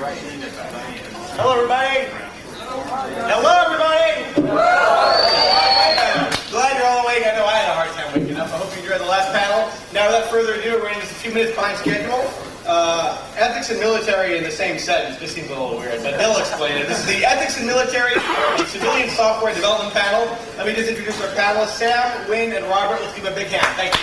Hello, everybody. Hello, everybody. Glad you're all awake. I know I had a hard time waking up. I hope you enjoyed the last panel. Now, without further ado, we're just a few minutes behind schedule. Ethics and military in the same sentence just seems a little weird, but they'll explain it. This is the Ethics and Military and Civilian Software Development Panel. Let me just introduce our panelists, Sam, Wynn, and Robert. Let's give them a big hand. Thank you.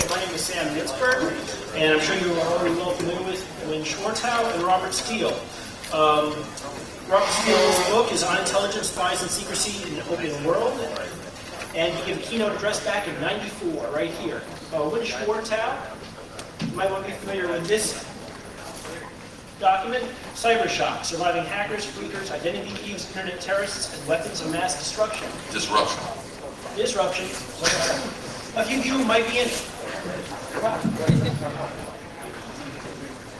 My name is Sam Nitzberg, and I'm sure you are already well familiar with Wynn Schwarthow and Robert Steele. Robert Steele's book is Unintelligent Spies and Secrecy in an Open World, and he gave a keynote address back in '94, right here. Wynn Schwarthow, you might want to be familiar with this document, Cybershock, Surviving Hackers, Freakers, Identity Thieves, Internet Terrorists, and Weapons of Mass Destruction. Disruption. A few of you might be in it.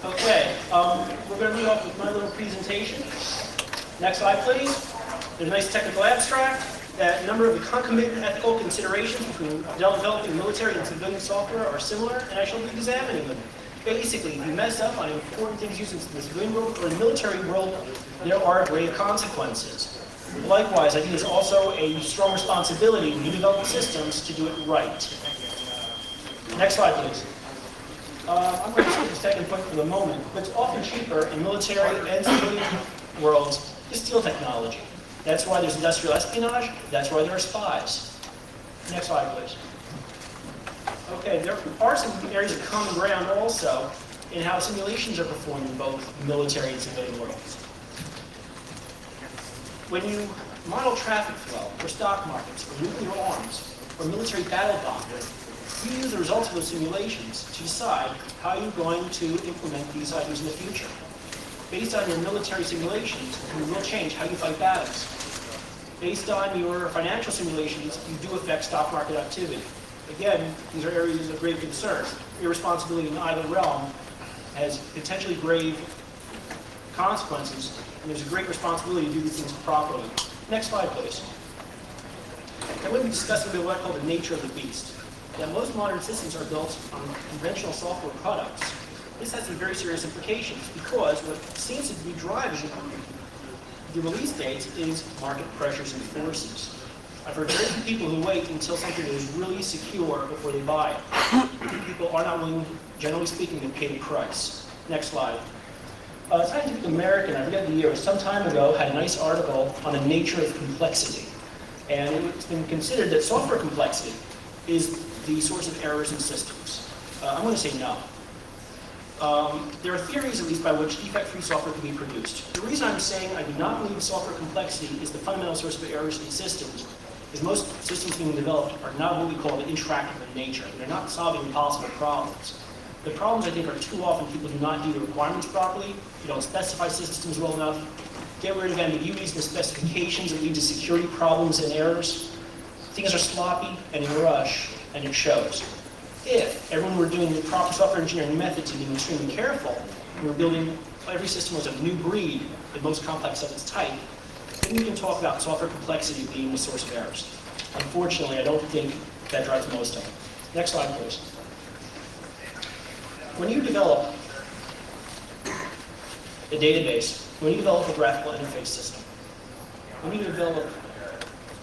Okay, we're going to lead off with my little presentation. Next slide, please. There's a nice technical abstract that a number of the concomitant ethical considerations between developing military and civilian software are similar, and I shall be examining them. Basically, if you mess up on important things used in the civilian world or the military world, there are grave consequences. Likewise, I think there's also a strong responsibility when you develop systems to do it right. Next slide, please. I'm going to skip the second point for the moment, but it's often cheaper in military and civilian worlds to steal technology. That's why there's industrial espionage. That's why there are spies. Next slide, please. Okay, there are some areas of common ground also in how simulations are performed in both military and civilian worlds. When you model traffic flow, or stock markets, or nuclear arms, or military battle doctrine, you use the results of those simulations to decide how you're going to implement these items in the future. Based on your military simulations, you will change how you fight battles. Based on your financial simulations, you do affect stock market activity. Again, these are areas of grave concern. Irresponsibility in either realm has potentially grave consequences, and there's a great responsibility to do these things properly. Next slide, please. I'm going to be discussing a bit what I call the nature of the beast. That most modern systems are built on conventional software products. This has some very serious implications because what seems to be driving the release dates is market pressures and forces. I've heard very few people who wait until something is really secure before they buy it. People are not willing, generally speaking, to pay the price. Next slide. Scientific American, I forget the year, some time ago, had a nice article on the nature of complexity. And it's been considered that software complexity is the source of errors in systems. I'm going to say no. There are theories, at least, by which defect-free software can be produced. The reason I'm saying I do not believe software complexity is the fundamental source of errors in systems is most systems being developed are not what we call interactive in nature. They're not solving impossible problems. The problems, I think, are too often people do not do the requirements properly, you don't specify systems well enough, get rid of ambiguities in the specifications that lead to security problems and errors. Things are sloppy and in a rush, and it shows. If everyone were doing the proper software engineering methods and being extremely careful, and we're building every system was a new breed, the most complex of its type, then we can talk about software complexity being the source of errors. Unfortunately, I don't think that drives most of them. Next slide, please. When you develop a database, when you develop a graphical interface system, when you develop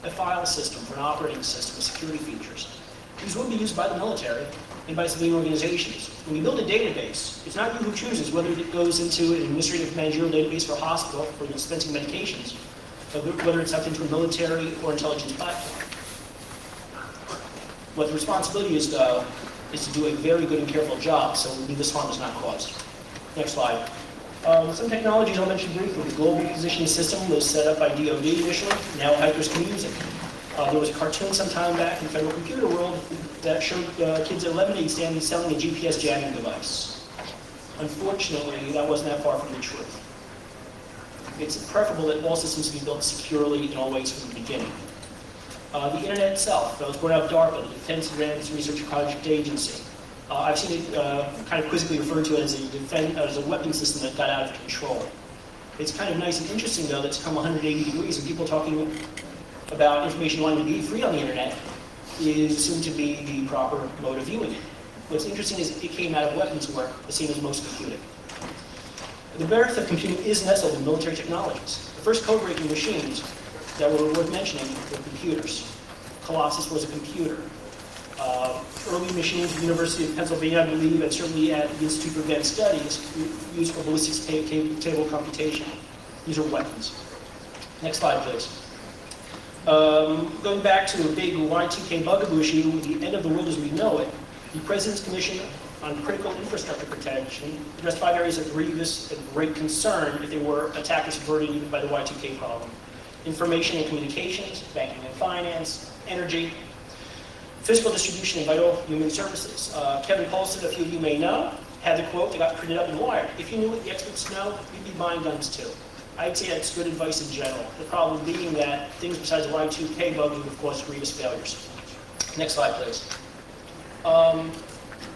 a file system for an operating system with security features, these will be used by the military and by civilian organizations. When you build a database, it's not you who chooses whether it goes into an administrative managerial database for a hospital for dispensing medications, but whether it's up into a military or intelligence platform. What the responsibility is, though, is to do a very good and careful job so this harm is not caused. Next slide. Some technologies I'll mention briefly. The global positioning system was set up by DoD initially. Now hackers can use it. There was a cartoon some time back in the federal computer world that showed kids at 11 days standing selling a GPS jamming device. Unfortunately, that wasn't that far from the truth. It's preferable that all systems be built securely in all ways from the beginning. The internet itself, that was brought out of DARPA, the Defense Advanced Research Project Agency. I've seen it kind of quizzically referred to as a weapon system that got out of control. It's kind of nice and interesting, though, that it's come 180 degrees and people talking about information wanting to be free on the internet is assumed to be the proper mode of viewing it. What's interesting is it came out of weapons work, the same as most computing. The birth of computing is nestled in military technologies. The first code-breaking machines that were worth mentioning were computers. Colossus was a computer. Early machines at the University of Pennsylvania, I believe, and certainly at the Institute for Advanced Studies, used for ballistics table computation. These are weapons. Next slide, please. Going back to a big Y2K bugaboo issue, the end of the world as we know it, the President's Commission on Critical Infrastructure Protection addressed 5 areas of grievous and great concern if they were attacked or subverted even by the Y2K problem. Information and communications, banking and finance, energy, physical distribution and vital human services. Kevin Paulson, a few of you may know, had the quote that got printed up in Wired. If you knew what the experts know, you'd be buying guns too. I'd say that's good advice in general. The problem being that things besides the Y2K bug would have caused grievous failures. Next slide, please.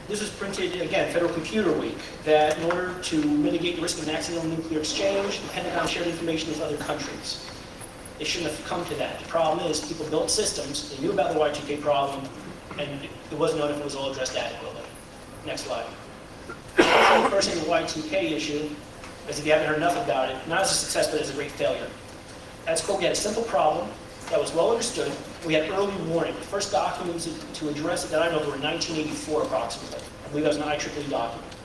This was printed, again, Federal Computer Week, that in order to mitigate the risk of an accidental nuclear exchange, the Pentagon shared information with other countries. It shouldn't have come to that. The problem is people built systems, they knew about the Y2K problem, and it wasn't known if it was all addressed adequately. Next slide. First thing, the Y2K issue, as if you haven't heard enough about it, not as a success, but as a great failure. At its core, we had a simple problem that was well understood. We had early warning. The first documents to address it that I know were in 1984 approximately. I believe that was an IEEE document.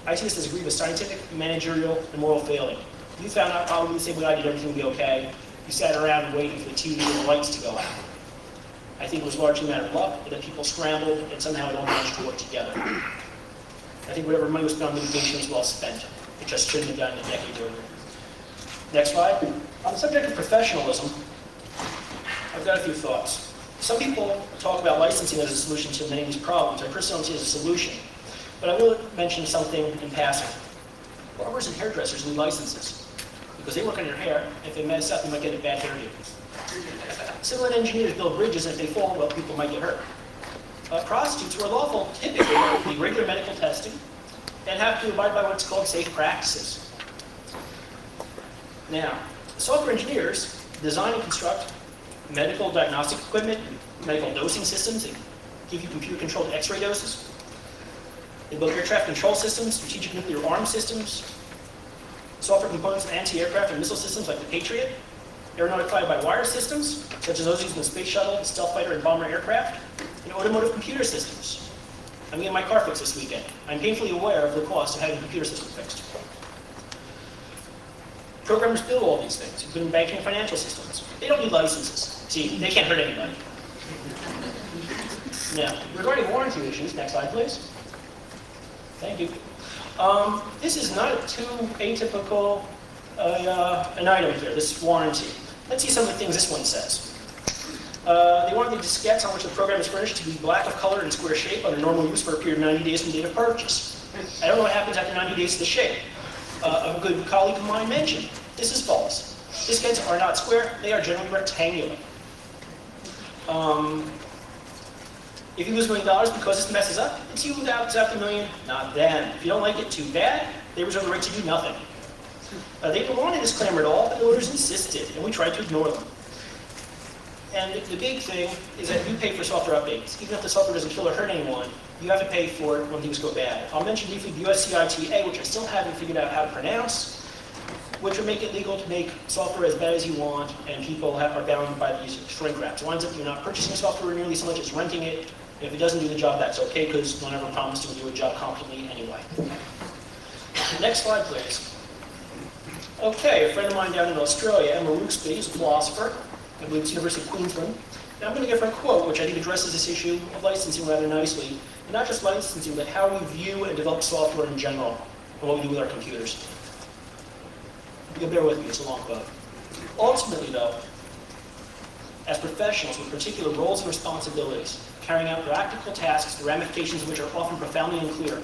I see this as a grievous scientific, managerial, and moral failing. You found out probably the same way I did, everything would be okay. You sat around waiting for the TV and the lights to go out. I think it was largely a matter of luck, that people scrambled and somehow it all managed to work together. I think whatever money was spent on mitigation was well spent. It just shouldn't have done a decade earlier. Next slide. On the subject of professionalism, I've got a few thoughts. Some people talk about licensing as a solution to many of these problems. I personally don't see it as a solution. But I will mention something in passing. Barbers and hairdressers need licenses because they work on your hair. If they mess up, you might get a bad hairdo. Civil engineers build bridges, and if they fall, well, people might get hurt. Prostitutes who are lawful typically need regular medical testing and have to abide by what's called safe practices. Now, software engineers design and construct medical diagnostic equipment, medical dosing systems that give you computer-controlled X-ray doses. They build air traffic control systems, strategic nuclear arms systems, software components of anti-aircraft and missile systems like the Patriot, aeronautic fly-by-wire systems, such as those used in the space shuttle, the stealth fighter, and bomber aircraft, and automotive computer systems. I'm getting my car fixed this weekend. I'm painfully aware of the cost of having a computer system fixed. Programmers build all these things, including banking and financial systems. They don't need licenses. See, they can't hurt anybody. Now, regarding warranty issues, next slide, please. Thank you. This is not too atypical an item here, this warranty. Let's see some of the things this one says. They want the diskettes on which the program is furnished to be black of color and square shape under normal use for a period of 90 days from the date of purchase. I don't know what happens after 90 days to the shape. A good colleague of mine mentioned, this is false. Diskettes are not square, they are generally rectangular. If you lose $1 million because this messes up, it's you without the million, not them. If you don't like it too bad, they reserve the right to do nothing. They didn't want a disclaimer at all, but the owners insisted, and we tried to ignore them. And the big thing is that you pay for software updates. Even if the software doesn't kill or hurt anyone, you have to pay for it when things go bad. I'll mention briefly the USCITA, which I still haven't figured out how to pronounce, which would make it legal to make software as bad as you want, and people are bound by these shrink wraps. It winds up you're not purchasing software nearly so much as renting it. And if it doesn't do the job, that's okay, because no one ever promised to do a job competently anyway. Next slide, please. Okay, a friend of mine down in Australia, Emma Rooksby, is a philosopher. I believe it's University of Queensland. Now I'm going to give her a quote, which I think addresses this issue of licensing rather nicely. And not just licensing, but how we view and develop software in general, and what we do with our computers. You'll bear with me, it's a long quote. Ultimately, though, as professionals with particular roles and responsibilities, carrying out practical tasks, the ramifications of which are often profoundly unclear,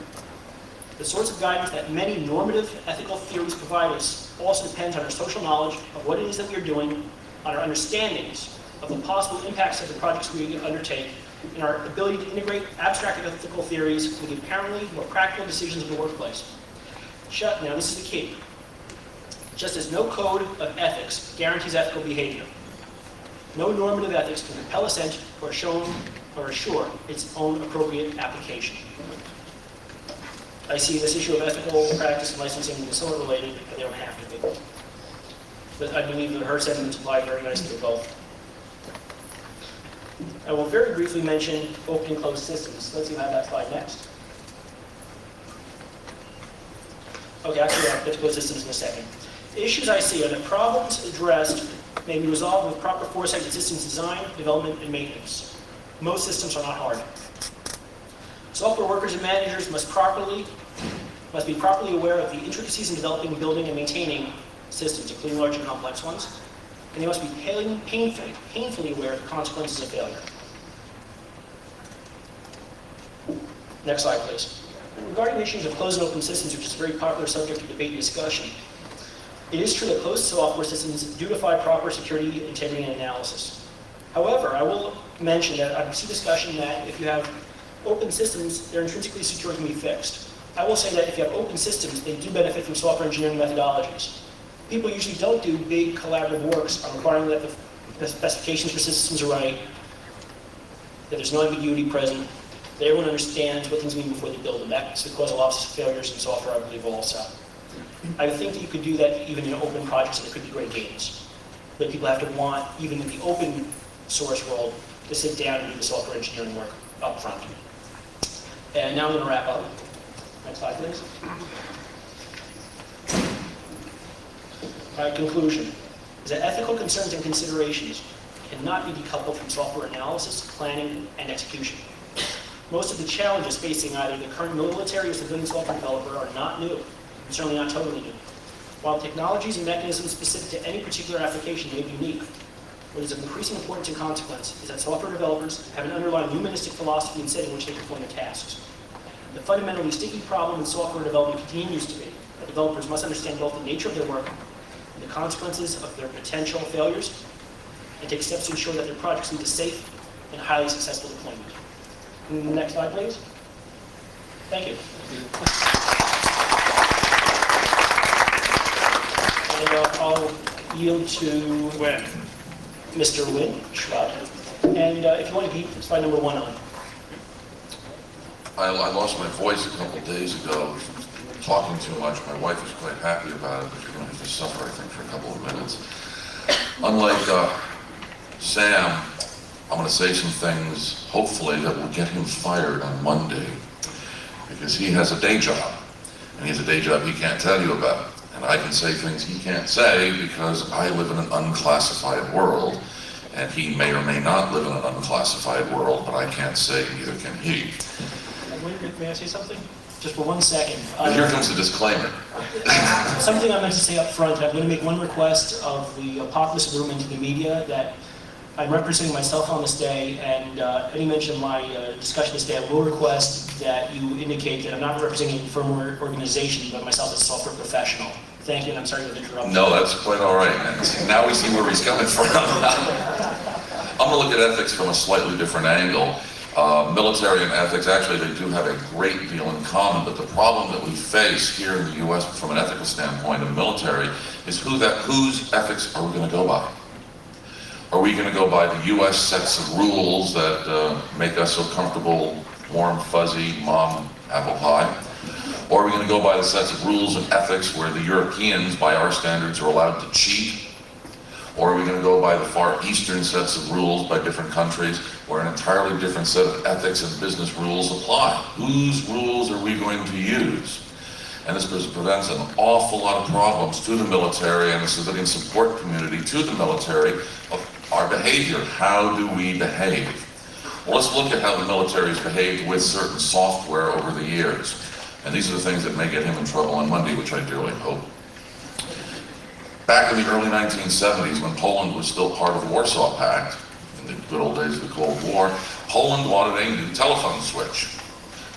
the sorts of guidance that many normative ethical theories provide us also depends on our social knowledge of what it is that we are doing, on our understandings of the possible impacts of the projects we undertake, and our ability to integrate abstract ethical theories with the apparently more practical decisions of the workplace. Now, this is the key. Just as no code of ethics guarantees ethical behavior, No normative ethics can compel assent or assure its own appropriate application. I see this issue of ethical practice and licensing as somewhat related, but they don't have to be. But I believe that her sentiments apply very nicely to both. I will very briefly mention open and closed systems. Let's see if I have that slide next. Okay, actually, I'll get to closed systems in a second. The issues I see are that problems addressed may be resolved with proper foresight in systems design, development, and maintenance. Most systems are not hard. Software workers and managers must be properly aware of the intricacies in developing, building, and maintaining systems, including large and complex ones, and they must be painfully aware of the consequences of failure. Next slide, please. Regarding issues of closed and open systems, which is a very popular subject of debate and discussion, it is true that closed software systems do defy proper security, integrity, and analysis. However, I will mention that I see discussion that if you have open systems, they're intrinsically secure and can be fixed. I will say that if you have open systems, they do benefit from software engineering methodologies. People usually don't do big collaborative works on requiring that the specifications for systems are right, that there's no ambiguity present, that everyone understands what things mean before they build them. That could cause a lot of failures in software, I believe, also. I think that you could do that even in open projects, and there could be great gains. But people have to want, even in the open source world, to sit down and do the software engineering work up front. And now I'm going to wrap up. Next slide, please. My conclusion is that ethical concerns and considerations cannot be decoupled from software analysis, planning, and execution. Most of the challenges facing either the current military or civilian software developer are not new, and certainly not totally new. While technologies and mechanisms specific to any particular application may be unique, what is of increasing importance and consequence is that software developers have an underlying humanistic philosophy and setting in which they perform their tasks. The fundamentally sticky problem in software development continues to be that developers must understand both the nature of their work and the consequences of their potential failures, and take steps to ensure that their projects lead to safe and highly successful deployment. Next slide, please. Thank you. And I'll yield to Mr. Wynn Schwab. And if you want to keep slide number 1 on. I lost my voice a couple days ago talking too much. My wife was quite happy about it, but you're going to have to suffer, I think, for a couple of minutes. Unlike Sam, I'm going to say some things, hopefully, that will get him fired on Monday, because he has a day job, and he has a day job he can't tell you about. And I can say things he can't say because I live in an unclassified world, and he may or may not live in an unclassified world, but I can't say, neither can he. May I say something? Just for 1 second. Here comes the disclaimer. Something I meant to say up front. I'm going to make one request of the populous room and to the media that I'm representing myself on this day, and any mention of my discussion this day, I will request that you indicate that I'm not representing a firm or organization, but myself as a software professional. Thank you, and I'm sorry to interrupt. No, that's quite all right, man. See, now we see where he's coming from. I'm going to look at ethics from a slightly different angle. Military and ethics, actually, they do have a great deal in common, but the problem that we face here in the U.S. from an ethical standpoint in the military is whose ethics are we going to go by? Are we going to go by the U.S. sets of rules that make us so comfortable, warm, fuzzy, mom, apple pie? Or are we going to go by the sets of rules and ethics where the Europeans, by our standards, are allowed to cheat? Or are we going to go by the Far Eastern sets of rules by different countries where an entirely different set of ethics and business rules apply? Whose rules are we going to use? And this prevents an awful lot of problems to the military and the civilian support community to the military of our behavior. How do we behave? Well, let's look at how the military has behaved with certain software over the years. And these are the things that may get him in trouble on Monday, which I dearly hope. Back in the early 1970s, when Poland was still part of the Warsaw Pact, in the good old days of the Cold War, Poland wanted a new telephone switch.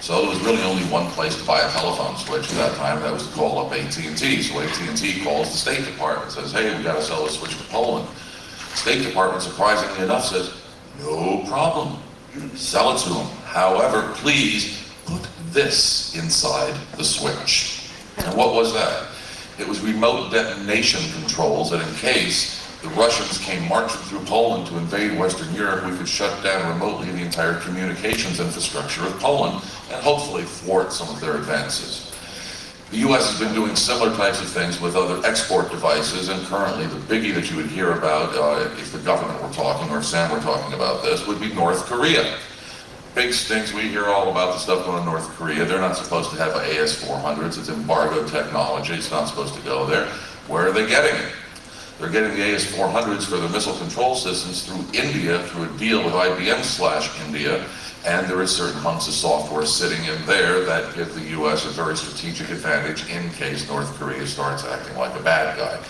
So there was really only one place to buy a telephone switch at that time, that was to call up AT&T. So AT&T calls the State Department, says, hey, we got to sell a switch to Poland. State Department, surprisingly enough, says, no problem, sell it to them. However, please put this inside the switch. And what was that? It was remote detonation controls that in case the Russians came marching through Poland to invade Western Europe, we could shut down remotely the entire communications infrastructure of Poland and hopefully thwart some of their advances. The U.S. has been doing similar types of things with other export devices, and currently the biggie that you would hear about if the government were talking, or if Sam were talking about this, would be North Korea. Big stinks, we hear all about the stuff going on in North Korea. They're not supposed to have AS-400s, it's embargoed technology, it's not supposed to go there. Where are they getting it? They're getting the AS-400s for the missile control systems through India, through a deal with IBM/India, and there is certain hunks of software sitting in there that give the U.S. a very strategic advantage in case North Korea starts acting like a bad guy.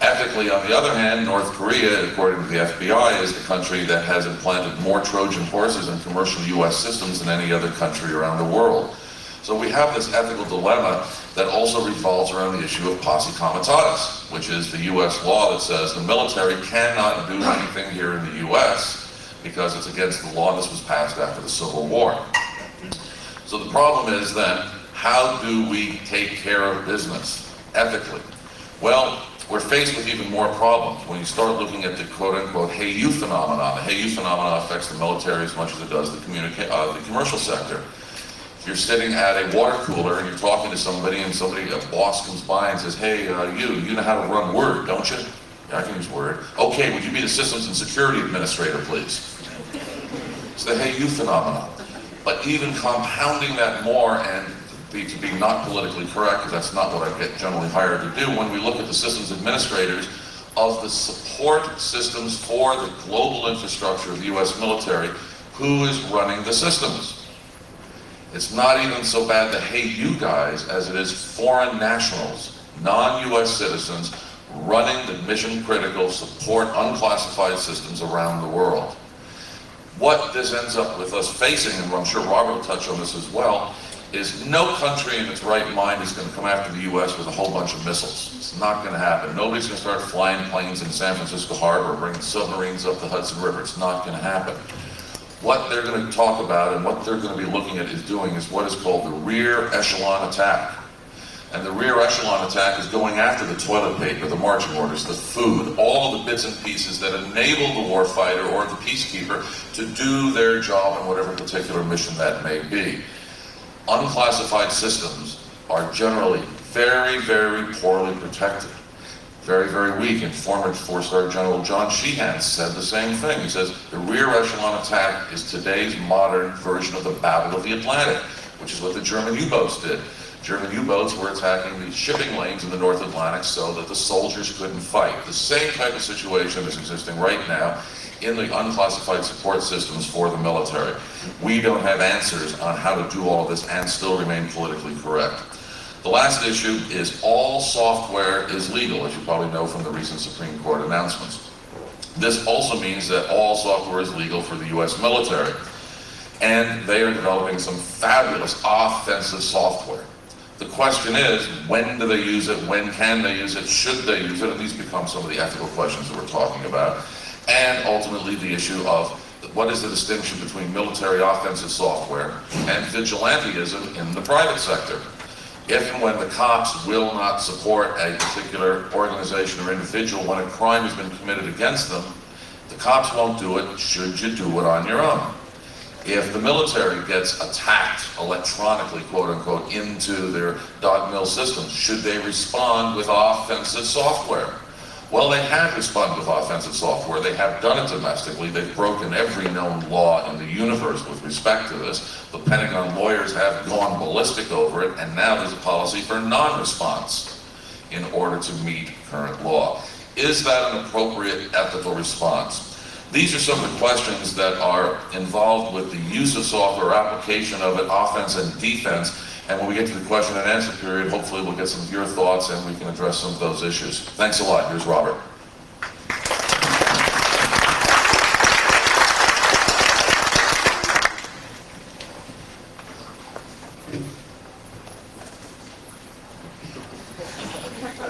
Ethically, on the other hand, North Korea, according to the FBI, is the country that has implanted more Trojan horses in commercial U.S. systems than any other country around the world. So we have this ethical dilemma that also revolves around the issue of posse comitatus, which is the U.S. law that says the military cannot do anything here in the U.S. because it's against the law. This was passed after the Civil War. So the problem is then, how do we take care of business ethically? Well, we're faced with even more problems when you start looking at the quote-unquote "hey you" phenomenon. The "hey you" phenomenon affects the military as much as it does the commercial sector. If you're sitting at a water cooler and you're talking to somebody and a boss comes by and says, "hey, you know how to run Word, don't you?" "Yeah, I can use Word." "Okay, would you be the Systems and Security Administrator, please?" It's the "hey you" phenomenon. But even compounding that more, and to be not politically correct, because that's not what I get generally hired to do, when we look at the systems administrators of the support systems for the global infrastructure of the U.S. military, who is running the systems? It's not even so bad the "hey you" guys as it is foreign nationals, non-U.S. citizens, running the mission-critical support unclassified systems around the world. What this ends up with us facing, and I'm sure Robert will touch on this as well, is no country in its right mind is going to come after the U.S. with a whole bunch of missiles. It's not going to happen. Nobody's going to start flying planes in San Francisco Harbor or bringing submarines up the Hudson River. It's not going to happen. What they're going to talk about and what they're going to be looking at is doing is what is called the rear echelon attack. And the rear echelon attack is going after the toilet paper, the marching orders, the food, all the bits and pieces that enable the warfighter or the peacekeeper to do their job in whatever particular mission that may be. Unclassified systems are generally very, very poorly protected. Very, very weak. And former four-star General John Sheehan said the same thing. He says, the rear echelon attack is today's modern version of the Battle of the Atlantic, which is what the German U-boats did. German U-boats were attacking the shipping lanes in the North Atlantic so that the soldiers couldn't fight. The same type of situation is existing right now in the unclassified support systems for the military. We don't have answers on how to do all of this and still remain politically correct. The last issue is all software is legal, as you probably know from the recent Supreme Court announcements. This also means that all software is legal for the U.S. military. And they are developing some fabulous offensive software. The question is, when do they use it? When can they use it? Should they use it? And these become some of the ethical questions that we're talking about. And ultimately the issue of what is the distinction between military offensive software and vigilantism in the private sector? If and when the cops will not support a particular organization or individual when a crime has been committed against them, the cops won't do it. Should you do it on your own? If the military gets attacked electronically, quote unquote, into their .mil systems, should they respond with offensive software? Well, they have responded with offensive software. They have done it domestically. They've broken every known law in the universe with respect to this. The Pentagon lawyers have gone ballistic over it, and now there's a policy for non-response in order to meet current law. Is that an appropriate ethical response? These are some of the questions that are involved with the use of software, application of it, offense and defense. And when we get to the question and answer period, hopefully we'll get some of your thoughts and we can address some of those issues. Thanks a lot. Here's Robert.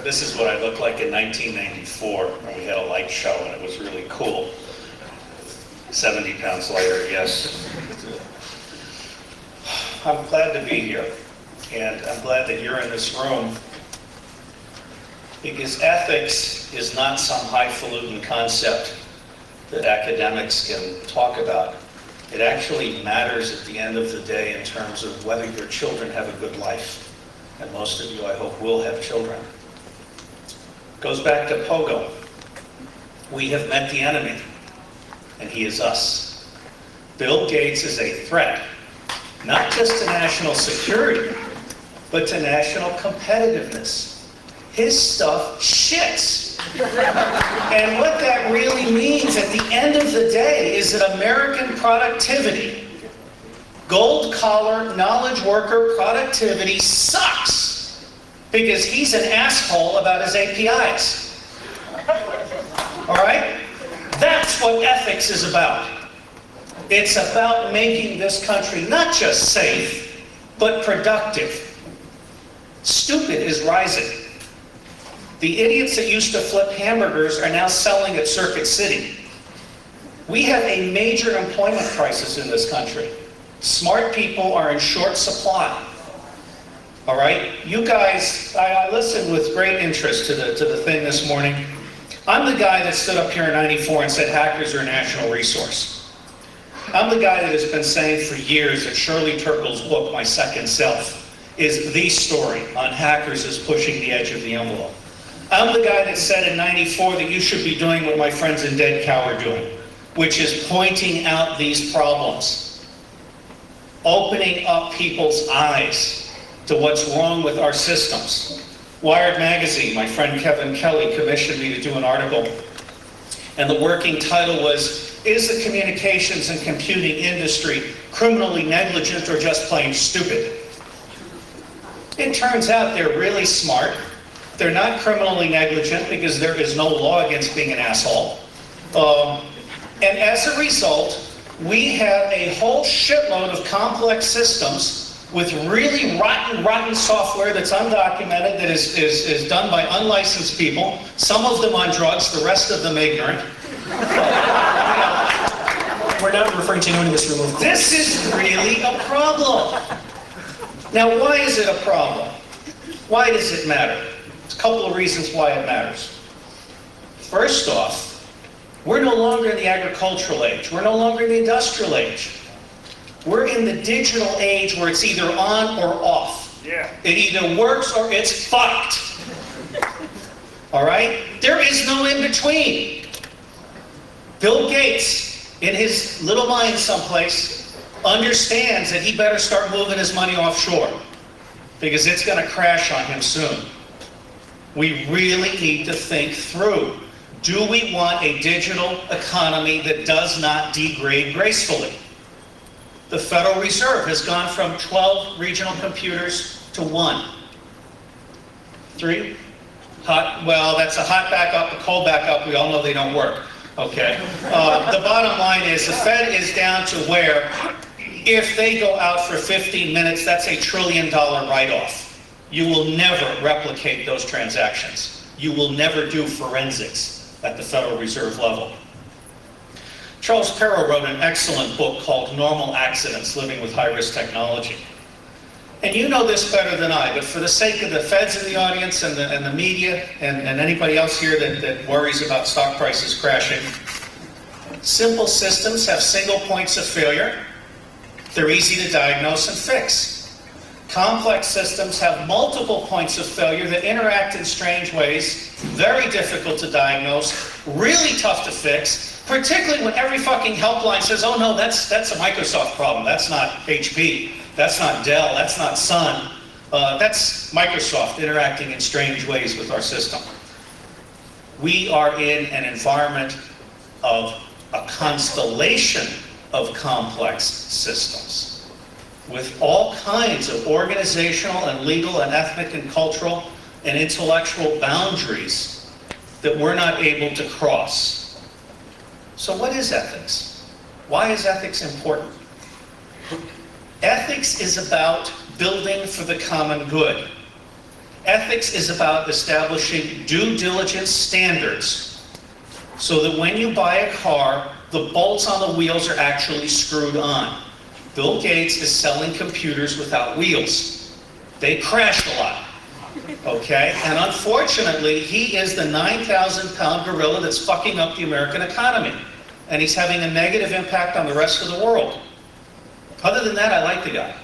This is what I looked like in 1994 when we had a light show and it was really cool. 70 pounds lighter, yes. I'm glad to be here, and I'm glad that you're in this room, because ethics is not some highfalutin concept that academics can talk about. It actually matters at the end of the day in terms of whether your children have a good life. And most of you, I hope, will have children. Goes back to Pogo. We have met the enemy, and he is us. Bill Gates is a threat, not just to national security, but to national competitiveness. His stuff shits. And what that really means at the end of the day is that American productivity, gold-collar, knowledge worker productivity sucks because he's an asshole about his APIs. All right? That's what ethics is about. It's about making this country not just safe, but productive. Stupid is rising. The idiots that used to flip hamburgers are now selling at Circuit City. We have a major employment crisis in this country. Smart people are in short supply. All right? You guys, I listened with great interest to the thing this morning. I'm the guy that stood up here in '94 and said hackers are a national resource. I'm the guy that has been saying for years that Shirley Turkle's book, My Second Self, is the story on hackers as pushing the edge of the envelope. I'm the guy that said in '94 that you should be doing what my friends in Dead Cow are doing, which is pointing out these problems, opening up people's eyes to what's wrong with our systems. Wired magazine, my friend Kevin Kelly commissioned me to do an article, and the working title was, "Is the communications and computing industry criminally negligent or just plain stupid?" It turns out they're really smart. They're not criminally negligent because there is no law against being an asshole. And as a result, we have a whole shitload of complex systems with really rotten software that's undocumented, that is done by unlicensed people, some of them on drugs, the rest of them ignorant. We're not referring to anyone in this room, of course. This is really a problem. Now, why is it a problem? Why does it matter? There's a couple of reasons why it matters. First off, we're no longer in the agricultural age. We're no longer in the industrial age. We're in the digital age where it's either on or off. Yeah. It either works or it's fucked. All right? There is no in between. Bill Gates, in his little mind someplace, understands that he better start moving his money offshore because it's going to crash on him soon. We really need to think through. Do we want a digital economy that does not degrade gracefully? The Federal Reserve has gone from 12 regional computers to 1. 3? Well, that's a hot backup, a cold backup. We all know they don't work. Okay. The bottom line is the Fed is down to where if they go out for 15 minutes, that's $1 trillion write-off. You will never replicate those transactions. You will never do forensics at the Federal Reserve level. Charles Perrow wrote an excellent book called Normal Accidents, Living with High-Risk Technology. And you know this better than I, but for the sake of the feds in the audience and the media and anybody else here that worries about stock prices crashing, simple systems have single points of failure. They're easy to diagnose and fix. Complex systems have multiple points of failure that interact in strange ways, very difficult to diagnose, really tough to fix, particularly when every fucking helpline says, oh no, that's a Microsoft problem, that's not HP, that's not Dell, that's not Sun, that's Microsoft interacting in strange ways with our system. We are in an environment of a constellation of complex systems with all kinds of organizational and legal and ethnic and cultural and intellectual boundaries that we're not able to cross. So what is ethics? Why is ethics important? Ethics is about building for the common good. Ethics is about establishing due diligence standards so that when you buy a car, the bolts on the wheels are actually screwed on. Bill Gates is selling computers without wheels. They crash a lot. Okay? And unfortunately, he is the 9,000-pound gorilla that's fucking up the American economy. And he's having a negative impact on the rest of the world. Other than that, I like the guy.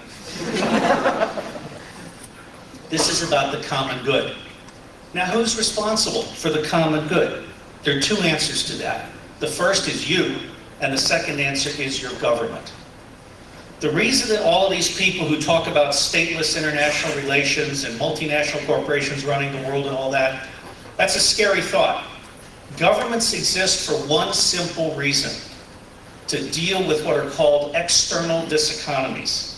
This is about the common good. Now, who's responsible for the common good? There are two answers to that. The first is you, and the second answer is your government. The reason that all of these people who talk about stateless international relations and multinational corporations running the world and all that, that's a scary thought. Governments exist for one simple reason: to deal with what are called external diseconomies.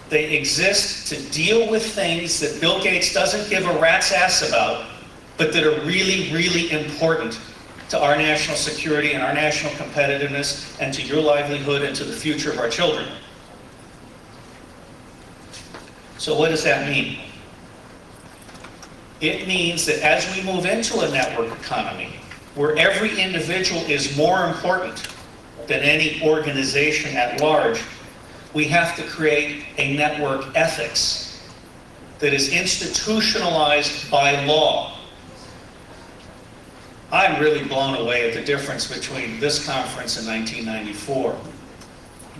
They exist to deal with things that Bill Gates doesn't give a rat's ass about, but that are really, really important to our national security and our national competitiveness and to your livelihood and to the future of our children. So what does that mean? It means that as we move into a network economy, where every individual is more important than any organization at large, we have to create a network ethics that is institutionalized by law. I'm really blown away at the difference between this conference and 1994.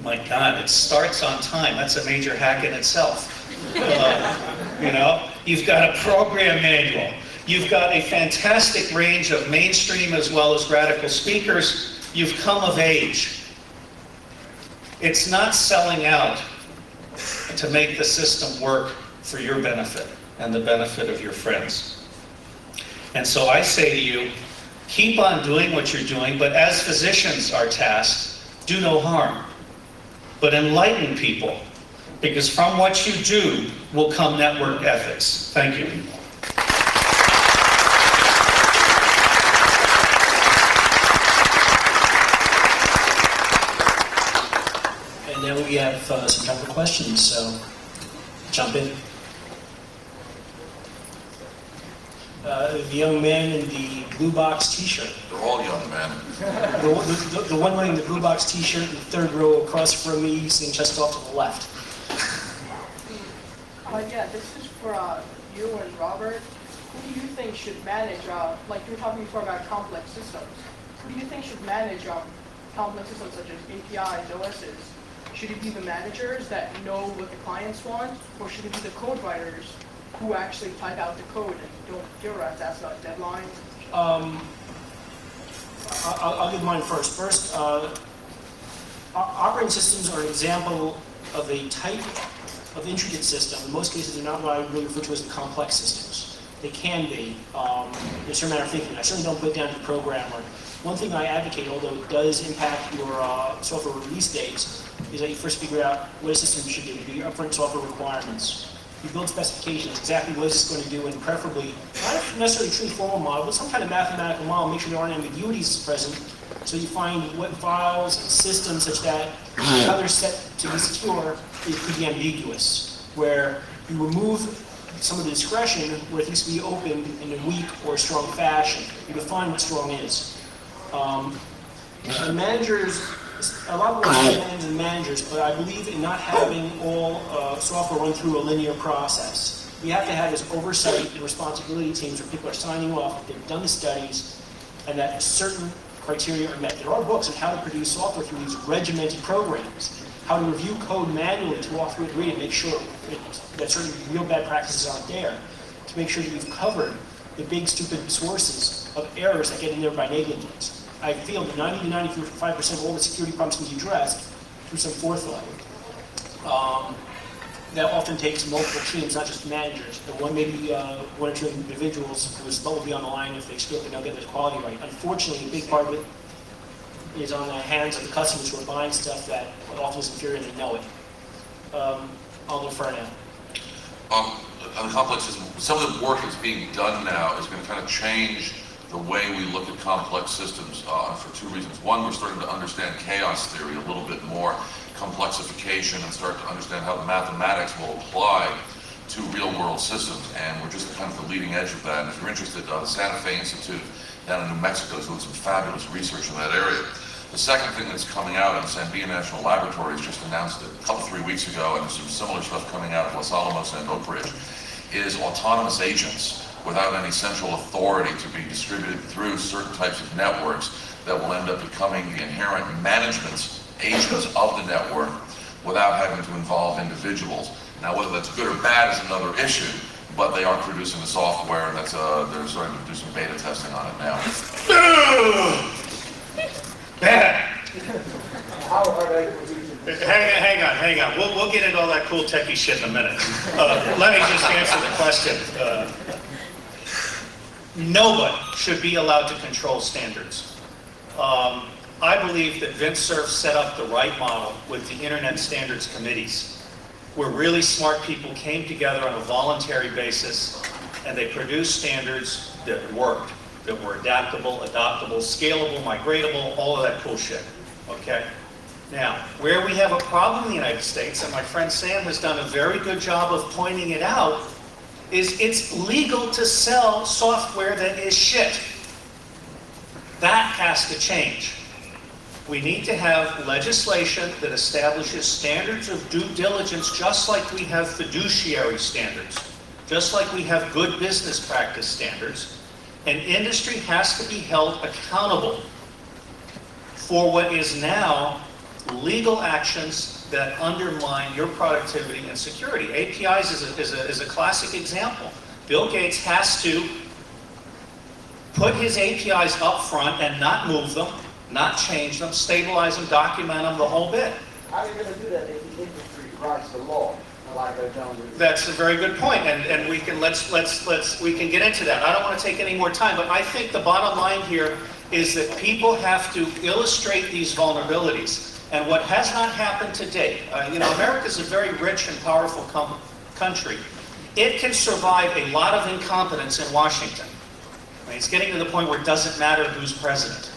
My God, it starts on time. That's a major hack in itself. You know, you've got a program manual. You've got a fantastic range of mainstream as well as radical speakers. You've come of age. It's not selling out to make the system work for your benefit and the benefit of your friends. And so I say to you, keep on doing what you're doing, but as physicians are tasked, do no harm, but enlighten people, because from what you do will come network ethics. Thank you. And now we have some time for questions, so jump in. The young man in the blue box t-shirt. They're all young men. The one wearing the blue box t-shirt in the third row across from me, sitting just off to the left. Yeah, this is for you and Robert. Who do you think should manage, like you were talking before about complex systems, who do you think should manage complex systems such as APIs, OSs? Should it be the managers that know what the clients want, or should it be the code writers who actually type out the code and don't give a rat's ass about deadlines? I'll give mine first. First, operating systems are an example of a type of intricate system. In most cases, they're not what I really refer to as the complex systems. They can be. In a certain matter of thinking. I certainly don't put it down to the programmer. One thing I advocate, although it does impact your software release dates, is that you first figure out what a system should do. Do your upfront software requirements. You build specifications, exactly what is this going to do, and preferably, not necessarily a true formal model, but some kind of mathematical model, make sure there aren't ambiguities present, so you find what files and systems such that how they're set to be secure, it could be ambiguous, where you remove some of the discretion where it needs to be opened in a weak or strong fashion. You define what strong is. And managers, a lot of work depends on managers, but I believe in not having all software run through a linear process. We have to have this oversight and responsibility teams where people are signing off, they've done the studies, and that certain criteria are met. There are books on how to produce software through these regimented programs, how to review code manually to walk through it, read it, make sure that certain real bad practices aren't there, to make sure that you've covered the big stupid sources of errors that get in there by negligence. I feel that 90 to 95% of all the security problems can be addressed through some forethought. That often takes multiple teams, not just managers. The one, maybe one or two individuals whose butt will be on the line if they screw up and don't get their quality right. Unfortunately, a big part of it is on the hands of the customers who are buying stuff that often is inferior and they know it. I'll defer now. On the complex system, some of the work that's being done now is going to kind of change the way we look at complex systems for two reasons. One, we're starting to understand chaos theory a little bit more, complexification, and start to understand how the mathematics will apply to real-world systems, and we're just kind of the leading edge of that. And if you're interested, the Santa Fe Institute down in New Mexico is doing some fabulous research in that area. The second thing that's coming out, and Sandia National Laboratories just announced it a couple, 3 weeks ago, and there's some similar stuff coming out of Los Alamos and Oak Ridge, is autonomous agents without any central authority to be distributed through certain types of networks that will end up becoming the inherent management agents of the network without having to involve individuals. Now, whether that's good or bad is another issue, but they are producing the software, and that's they're starting to do some beta testing on it now. Bad. How are they producing? Hang on. We'll get into all that cool techie shit in a minute. Let me just answer the question. Nobody should be allowed to control standards. I believe that Vint Cerf set up the right model with the Internet Standards Committees, where really smart people came together on a voluntary basis, and they produced standards that worked, that were adaptable, adoptable, scalable, migratable, all of that cool shit, okay? Now, where we have a problem in the United States, and my friend Sam has done a very good job of pointing it out, is it's legal to sell software that is shit. That has to change. We need to have legislation that establishes standards of due diligence, just like we have fiduciary standards, just like we have good business practice standards. And industry has to be held accountable for what is now legal actions that undermine your productivity and security. APIs is a classic example. Bill Gates has to put his APIs up front and not move them, not change them, stabilize them, document them, the whole bit. How are you going to do that if the industry writes the law, like they've done with? That's a very good point, and we can we can get into that. I don't want to take any more time, but I think the bottom line here is that people have to illustrate these vulnerabilities. And what has not happened to date, America is a very rich and powerful country. It can survive a lot of incompetence in Washington. I mean, it's getting to the point where it doesn't matter who's president,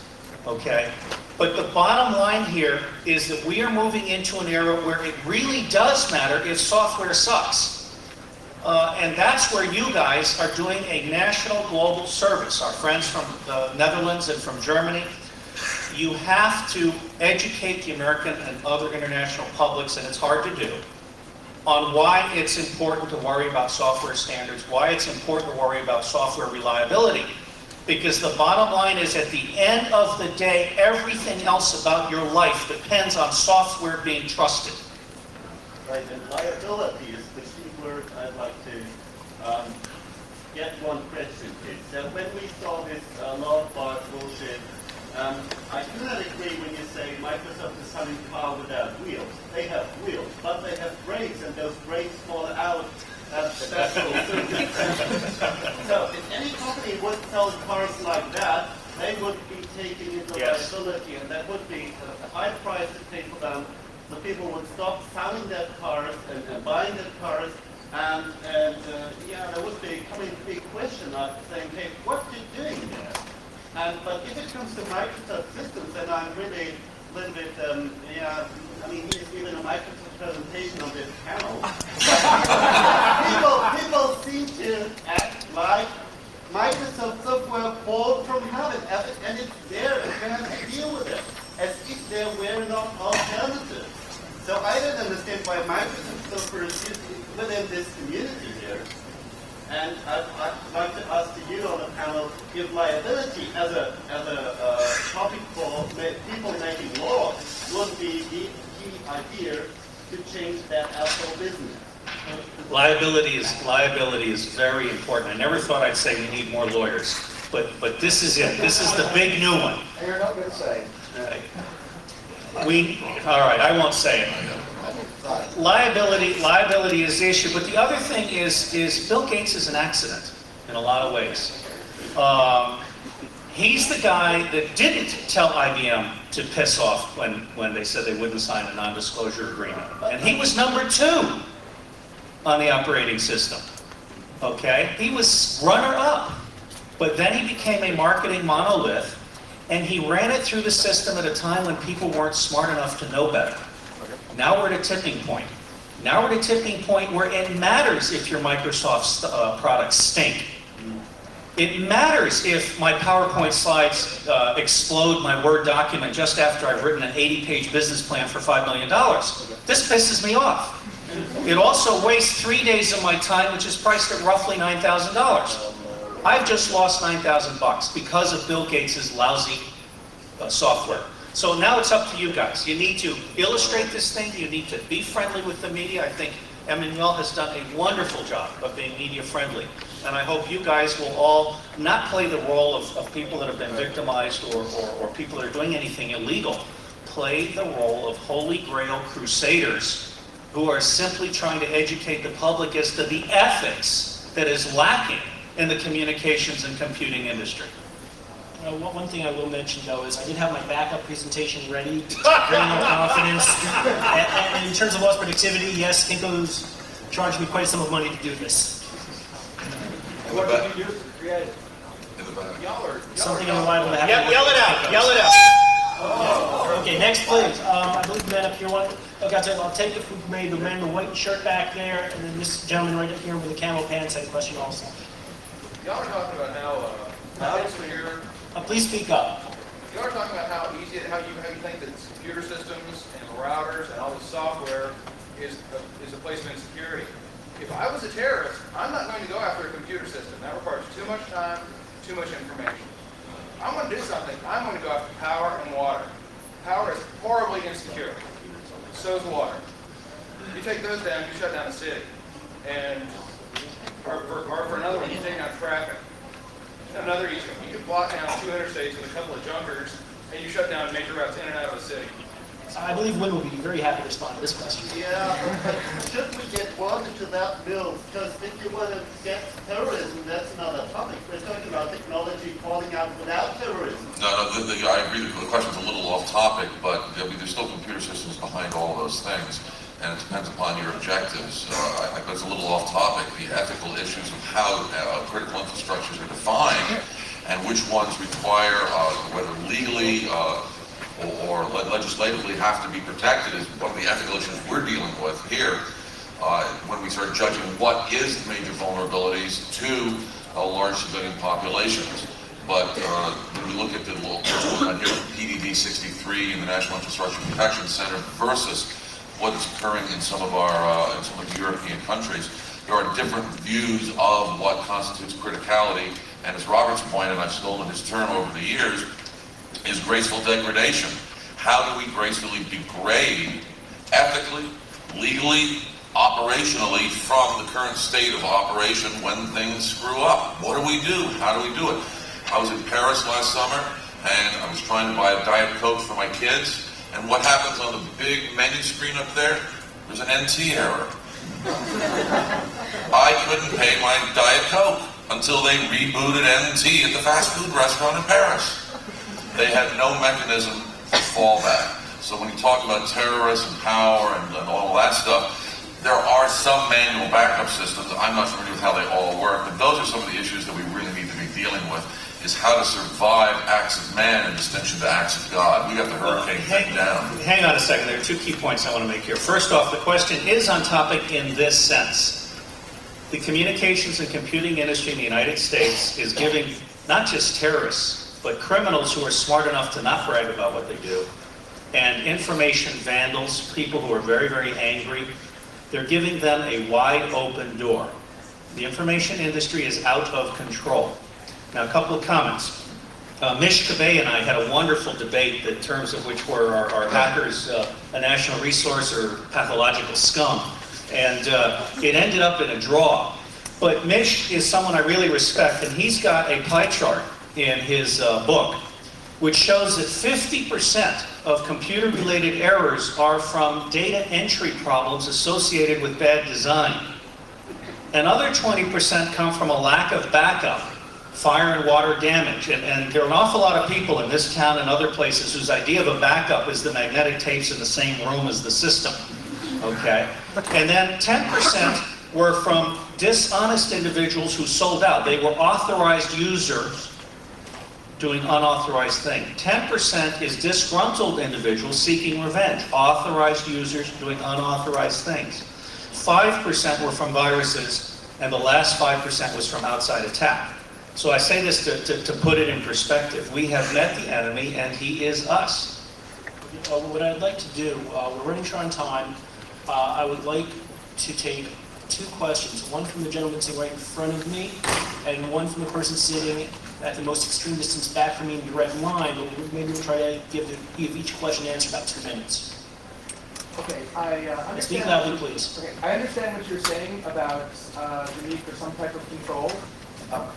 okay? But the bottom line here is that we are moving into an era where it really does matter if software sucks. And that's where you guys are doing a national global service. Our friends from the Netherlands and from Germany. You have to educate the American and other international publics, and it's hard to do, on why it's important to worry about software standards, why it's important to worry about software reliability. Because the bottom line is, at the end of the day, everything else about your life depends on software being trusted. Right, and liability is the key word I'd like to get one question to. So when we saw this law bar bullshit, I do not agree when you say Microsoft is selling car without wheels. They have wheels, but they have brakes, and those brakes fall out at special circumstances. So if any company would sell cars like that, they would be taking into liability, and that would be a high price to pay for them. So people would stop selling their cars and buying their cars, and there would be coming a big question of saying, hey, what are you doing there? But if it comes to Microsoft systems, then I'm really a little bit, he's given a Microsoft presentation on this panel. people seem to act like Microsoft software falls from heaven, and it's there, and they have to deal with it, as if there were no alternative. So I don't understand why Microsoft software is used within this community here. And I'd like to ask you on the panel, if liability as a topic for people making law would be the key idea to change that asshole business. Liability is very important. I never thought I'd say we need more lawyers, but this is it. This is the big new one. And you're not going to say. All right, I won't say it. Liability is the issue, but the other thing is Bill Gates is an accident in a lot of ways. He's the guy that didn't tell IBM to piss off when they said they wouldn't sign a non-disclosure agreement. And he was number 2 on the operating system. Okay? He was runner-up. But then he became a marketing monolith, and he ran it through the system at a time when people weren't smart enough to know better. Now we're at a tipping point. Now we're at a tipping point where it matters if your Microsoft products stink. It matters if my PowerPoint slides explode my Word document just after I've written an 80-page business plan for $5 million. This pisses me off. It also wastes 3 days of my time, which is priced at roughly $9,000. I've just lost $9,000 because of Bill Gates' lousy software. So now it's up to you guys. You need to illustrate this thing. You need to be friendly with the media. I think Emmanuel has done a wonderful job of being media friendly. And I hope you guys will all not play the role of people that have been victimized or people that are doing anything illegal. Play the role of Holy Grail crusaders who are simply trying to educate the public as to the ethics that is lacking in the communications and computing industry. One thing I will mention, though, is I did have my backup presentation ready to bring more confidence. And in terms of loss productivity, yes, Kinko's charged me quite a sum of money to do this. What did you use to create it? In the back. Something unreliable to happen. Yell it out. Yell it out. Okay, next, please. I believe the man up here wanted. Okay, I'll take it from the man in the white shirt back there, and then this gentleman right up here with the camel pants had a question also. Y'all are talking about how insecure. Please speak up. Y'all are talking about how easy, how you think that computer systems and routers and all the software is a place of insecurity. If I was a terrorist, I'm not going to go after a computer system. That requires too much time, too much information. I'm going to do something. I'm going to go after power and water. Power is horribly insecure. So is water. You take those down, you shut down a city. And or for another one, you take down traffic. Another easy one, you can block down 2 interstates with a couple of junkers, and you shut down major routes in and out of the city. I believe Wynn will be very happy to respond to this question. Yeah, should we get water to that bill? Because if you want to get terrorism, that's another topic. We're talking about technology falling out without terrorism. No, I agree. The question's a little off topic, but I mean, there's still computer systems behind all of those things, and it depends upon your objectives. I think it's a little off topic. The ethical issues of how critical infrastructures are defined and which ones require, whether legally or legislatively have to be protected is one of the ethical issues we're dealing with here when we start judging what is major vulnerabilities to large civilian populations. But when we look at the PDD 63 and the National Infrastructure Protection Center versus what is occurring in some of the European countries, there are different views of what constitutes criticality. And as Robert's point, and I've stolen his term over the years, is graceful degradation. How do we gracefully degrade ethically, legally, operationally from the current state of operation when things screw up? What do we do? How do we do it? I was in Paris last summer and I was trying to buy a Diet Coke for my kids, and what happens on the big menu screen up there? There's an NT error. I couldn't pay my Diet Coke until they rebooted NT at the fast food restaurant in Paris. They had no mechanism for fallback. So when you talk about terrorists and power and all that stuff, there are some manual backup systems. I'm not familiar with how they all work, but those are some of the issues that we really need to be dealing with, is how to survive acts of man in distinction to acts of God. We got the hurricane thing down. Hang on a second. There are 2 key points I want to make here. First off, the question is on topic in this sense. The communications and computing industry in the United States is giving not just terrorists, but criminals who are smart enough to not brag about what they do, and information vandals, people who are very, very angry, they're giving them a wide open door. The information industry is out of control. Now, a couple of comments. Mish Kabay and I had a wonderful debate, the terms of which were are hackers a national resource or pathological scum? And it ended up in a draw. But Mish is someone I really respect, and he's got a pie chart in his book, which shows that 50% of computer-related errors are from data entry problems associated with bad design. Another 20% come from a lack of backup, fire and water damage. And there are an awful lot of people in this town and other places whose idea of a backup is the magnetic tapes in the same room as the system. Okay? And then 10% were from dishonest individuals who sold out. They were authorized users doing unauthorized things. 10% is disgruntled individuals seeking revenge, authorized users doing unauthorized things. 5% were from viruses, and the last 5% was from outside attack. So I say this to put it in perspective. We have met the enemy, and he is us. What I'd like to do, we're running short on time. I would like to take two questions, one from the gentleman sitting right in front of me, and one from the person sitting at the most extreme distance back from me in direct line, but maybe we'll try to give each question an answer about 2 minutes. Okay, I understand. Speak loudly, please. Okay, I understand what you're saying about the need for some type of control.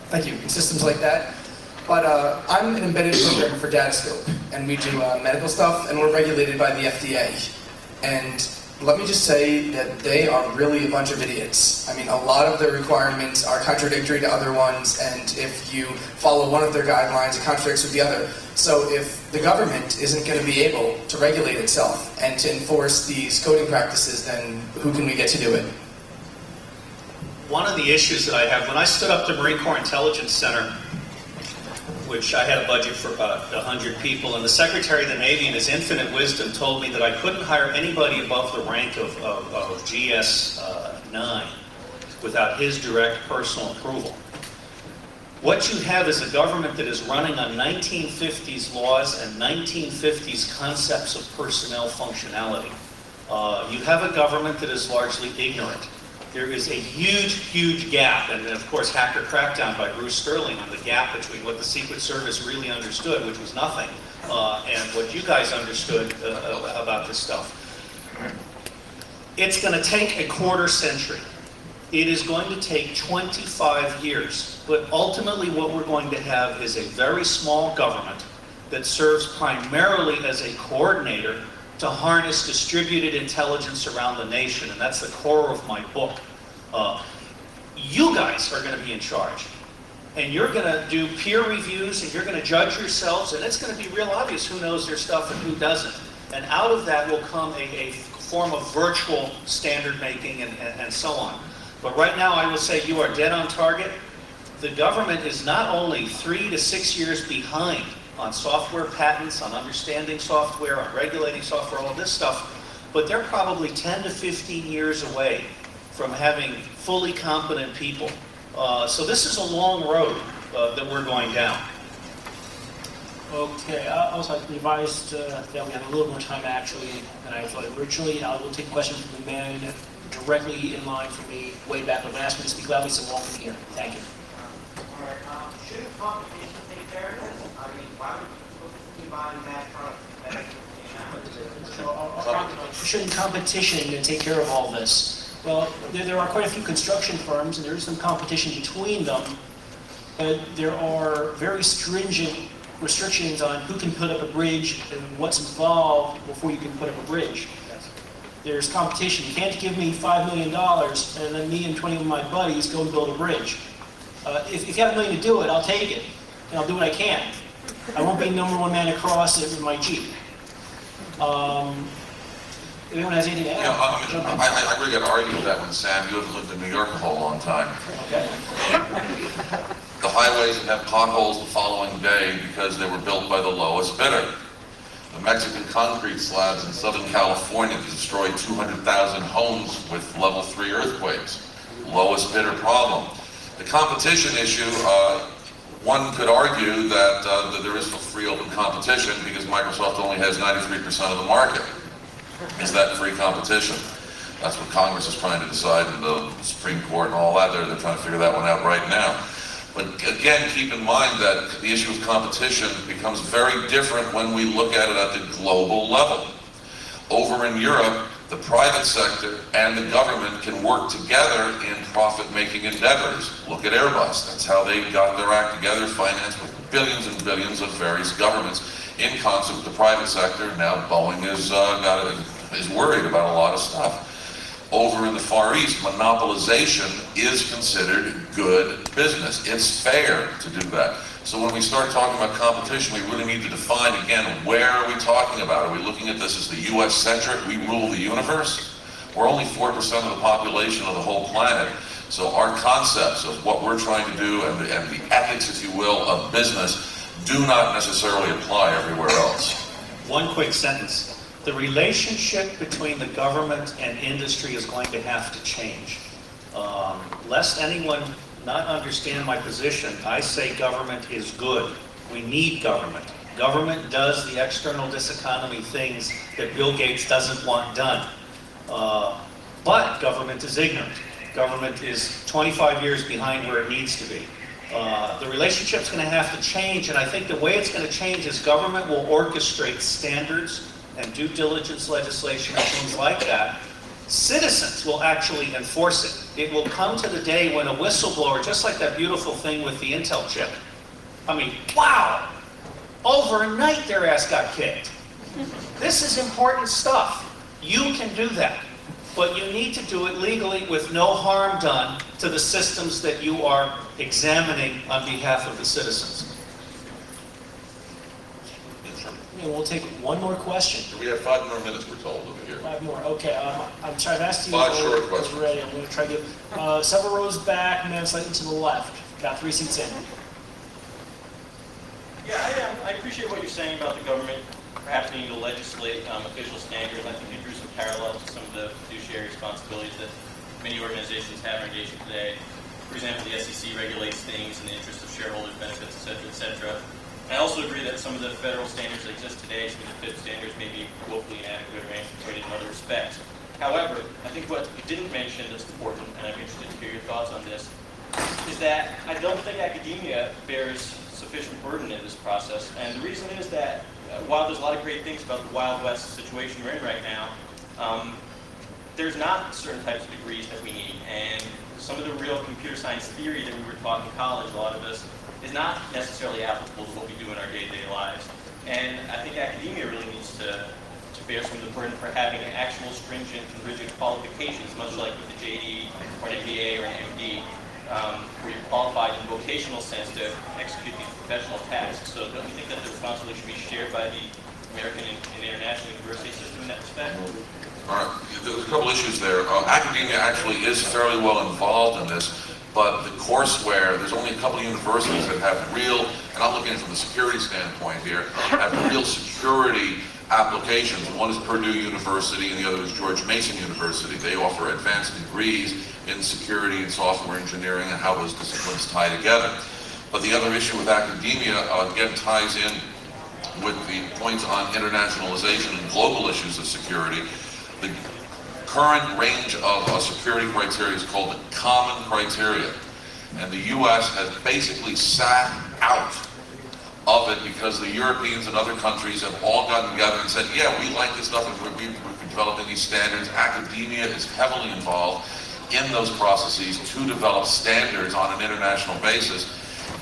Thank you. In systems like that. But I'm an embedded programmer for Datascope, and we do medical stuff, and we're regulated by the FDA. And let me just say that they are really a bunch of idiots. I mean, a lot of their requirements are contradictory to other ones, and if you follow one of their guidelines, it contradicts with the other. So if the government isn't going to be able to regulate itself and to enforce these coding practices, then who can we get to do it? One of the issues that I have, when I stood up the Marine Corps Intelligence Center, which I had a budget for about 100 people, and the Secretary of the Navy in his infinite wisdom told me that I couldn't hire anybody above the rank of GS-9 without his direct personal approval. What you have is a government that is running on 1950s laws and 1950s concepts of personnel functionality. You have a government that is largely ignorant. There is a huge, huge gap, and of course Hacker Crackdown by Bruce Sterling on the gap between what the Secret Service really understood, which was nothing, and what you guys understood about this stuff. It's going to take a quarter century. It is going to take 25 years, but ultimately what we're going to have is a very small government that serves primarily as a coordinator to harness distributed intelligence around the nation, and that's the core of my book. You guys are going to be in charge, and you're going to do peer reviews, and you're going to judge yourselves, and it's going to be real obvious who knows their stuff and who doesn't. And out of that will come a form of virtual standard making and so on. But right now I will say you are dead on target. The government is not only 3 to 6 years behind on software patents, on understanding software, on regulating software, all of this stuff, but they're probably 10 to 15 years away from having fully competent people. So this is a long road that we're going down. Okay, also I advised that we have a little more time actually than I thought originally. I will take a question from the man directly in line for me way back. But ask me to speak loudly, so welcome here. Thank you. All right, shouldn't competition take care of this? I mean, why would you buy that product? Shouldn't competition take care of all this? Well, there are quite a few construction firms, and there is some competition between them, but there are very stringent restrictions on who can put up a bridge and what's involved before you can put up a bridge. There's competition. You can't give me $5 million and then me and 20 of my buddies go and build a bridge. If you have $1 million to do it, I'll take it, and I'll do what I can. I won't be #1 man across it with my Jeep. If anyone has anything to add? I really got to argue with that one, Sam. You haven't lived in New York a whole long time. Okay. The highways have potholes the following day because they were built by the lowest bidder. The Mexican concrete slabs in Southern California destroyed 200,000 homes with level 3 earthquakes. Lowest bidder problem. The competition issue, one could argue that there is no free open competition because Microsoft only has 93% of the market. Is that free competition? That's what Congress is trying to decide, and the Supreme Court and all that. They're trying to figure that one out right now. But again, keep in mind that the issue of competition becomes very different when we look at it at the global level. Over in Europe, the private sector and the government can work together in profit-making endeavors. Look at Airbus. That's how they got their act together, financed with billions and billions of various governments in concert with the private sector. Now Boeing is worried about a lot of stuff. Over in the Far East, monopolization is considered good business. It's fair to do that. So when we start talking about competition, we really need to define, again, where are we talking about? Are we looking at this as the US-centric, we rule the universe? We're only 4% of the population of the whole planet. So our concepts of what we're trying to do and the ethics, if you will, of business do not necessarily apply everywhere else. One quick sentence. The relationship between the government and industry is going to have to change. Lest anyone not understand my position, I say government is good. We need government. Government does the external diseconomy things that Bill Gates doesn't want done. But government is ignorant. Government is 25 years behind where it needs to be. The relationship's going to have to change, and I think the way it's going to change is government will orchestrate standards and due diligence legislation and things like that. Citizens will actually enforce it. It will come to the day when a whistleblower, just like that beautiful thing with the Intel chip, I mean, wow! Overnight their ass got kicked. This is important stuff. You can do that. But you need to do it legally with no harm done to the systems that you are examining on behalf of the citizens. Yeah, we'll take one more question. We have 5 more minutes, we're told over here. 5 more. Okay. I'm sorry. I've asked you. 5 short already. questions. I'm going to try to give several rows back, man, slightly to the left. Got 3 seats in. Yeah, I appreciate what you're saying about the government perhaps needing to legislate official standards. I think you drew some parallels to some of the fiduciary responsibilities that many organizations have engaged in today. For example, the SEC regulates things in the interest of shareholders' benefits, et cetera, et cetera. And I also agree that some of the federal standards that exist today, some of the FIP standards, may be woefully inadequate or antiquated in other respects. However, I think what you didn't mention that's important, and I'm interested to hear your thoughts on this, is that I don't think academia bears sufficient burden in this process. And the reason is that while there's a lot of great things about the Wild West situation we're in right now, there's not certain types of degrees that we need. And some of the real computer science theory that we were taught in college, a lot of us, is not necessarily applicable to what we do in our day-to-day lives. And I think academia really needs to bear some of the burden for having actual stringent and rigid qualifications, much like with the JD or an MBA or an MD, where you're qualified in a vocational sense to execute these professional tasks. So don't you think that the responsibility should be shared by the American and international university system in that respect? All right, there's a couple issues there. Academia actually is fairly well involved in this, but the courseware, there's only a couple of universities that have real, and I'm looking at it from the security standpoint here, have real security applications. One is Purdue University and the other is George Mason University. They offer advanced degrees in security and software engineering and how those disciplines tie together. But the other issue with academia, again, ties in with the points on internationalization and global issues of security. The current range of security criteria is called the common criteria. And the U.S. has basically sat out of it because the Europeans and other countries have all gotten together and said, yeah, we like this stuff and we're developing these standards. Academia is heavily involved in those processes to develop standards on an international basis.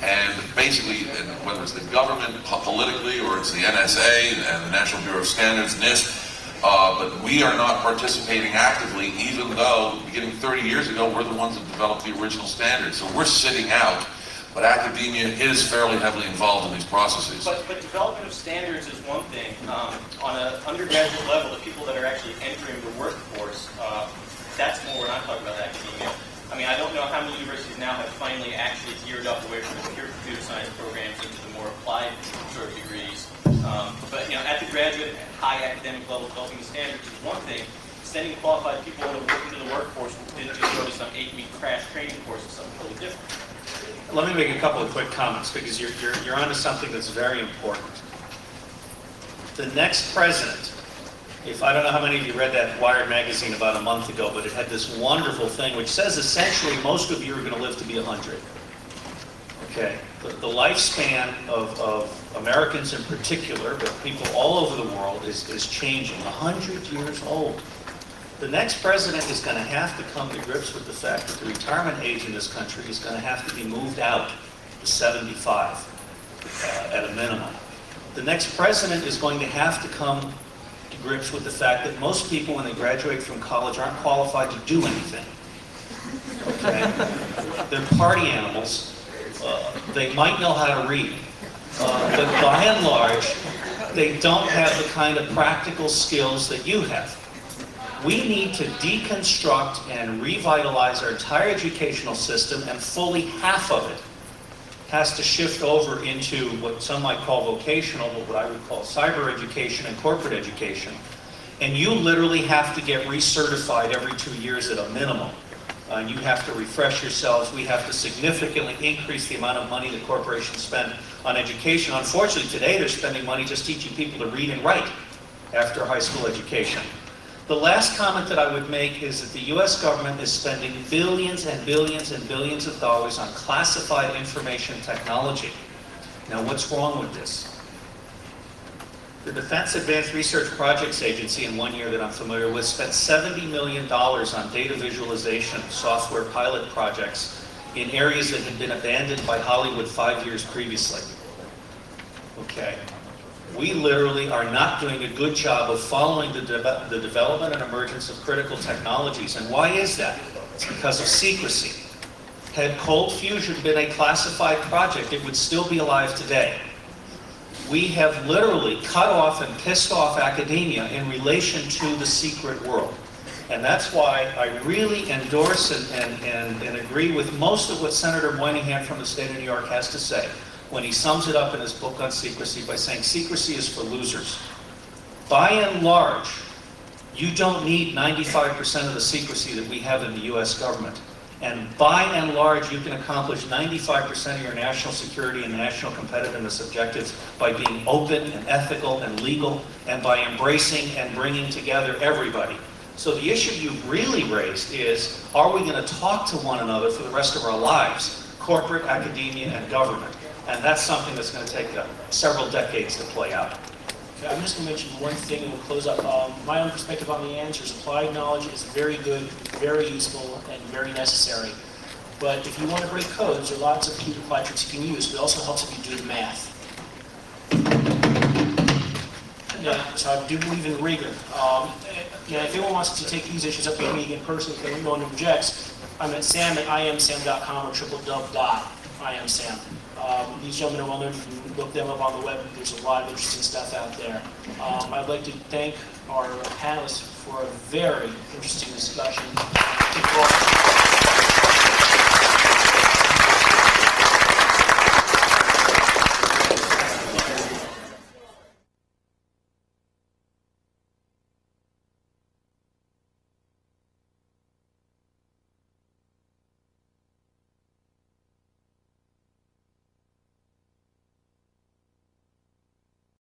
And basically, whether it's the government politically or it's the NSA and the National Bureau of Standards, NIST, but we are not participating actively, even though beginning 30 years ago, we're the ones that developed the original standards. So we're sitting out. But academia is fairly heavily involved in these processes. But development of standards is one thing. On an undergraduate level, the people that are actually entering the workforce, that's more what I'm talking about academia. I mean, I don't know how many universities now have finally actually geared up away from the pure computer science programs into the more applied sort of degrees. But you know, at the graduate, high academic level, developing the standards is one thing. Sending qualified people into the workforce didn't just go to some 8-week crash training course is something totally different. Let me make a couple of quick comments because you're onto something that's very important. The next president, I don't know how many of you read that Wired magazine about a month ago, but it had this wonderful thing which says essentially most of you are going to live to be 100. Okay, the lifespan of Americans in particular, but people all over the world is changing. 100 years old. The next president is going to have to come to grips with the fact that the retirement age in this country is going to have to be moved out to 75 at a minimum. The next president is going to have to come to grips with the fact that most people, when they graduate from college, aren't qualified to do anything. Okay? They're party animals. They might know how to read, but by and large, they don't have the kind of practical skills that you have. We need to deconstruct and revitalize our entire educational system, and fully half of it has to shift over into what some might call vocational, but what I would call cyber education and corporate education. And you literally have to get recertified every 2 years at a minimum. You have to refresh yourselves. We have to significantly increase the amount of money that corporations spend on education. Unfortunately, today they're spending money just teaching people to read and write after high school education. The last comment that I would make is that the US government is spending billions and billions and billions of dollars on classified information technology. Now, what's wrong with this? The Defense Advanced Research Projects Agency, in 1 year that I'm familiar with, spent $70 million on data visualization software pilot projects in areas that had been abandoned by Hollywood 5 years previously. Okay. We literally are not doing a good job of following the development and emergence of critical technologies. And why is that? It's because of secrecy. Had cold fusion been a classified project, it would still be alive today. We have literally cut off and pissed off academia in relation to the secret world. And that's why I really endorse and agree with most of what Senator Moynihan from the state of New York has to say when he sums it up in his book on secrecy by saying secrecy is for losers. By and large, you don't need 95% of the secrecy that we have in the US government. And by and large, you can accomplish 95% of your national security and national competitiveness objectives by being open and ethical and legal and by embracing and bringing together everybody. So the issue you've really raised is, are we going to talk to one another for the rest of our lives, corporate, academia, and government? And that's something that's going to take several decades to play out. I'm just going to mention one thing and we'll close up. My own perspective on the answer is applied knowledge is very good, very useful, and very necessary. But if you want to break codes, there are lots of computer applied tricks you can use, but it also helps if you do the math. Yeah, so I do believe in rigor. If anyone wants to take these issues up with me in person, if anyone objects, I'm at sam@imsam.com or www.imsam. These gentlemen are well known. You can look them up on the web. There's a lot of interesting stuff out there. I'd like to thank our panelists for a very interesting discussion.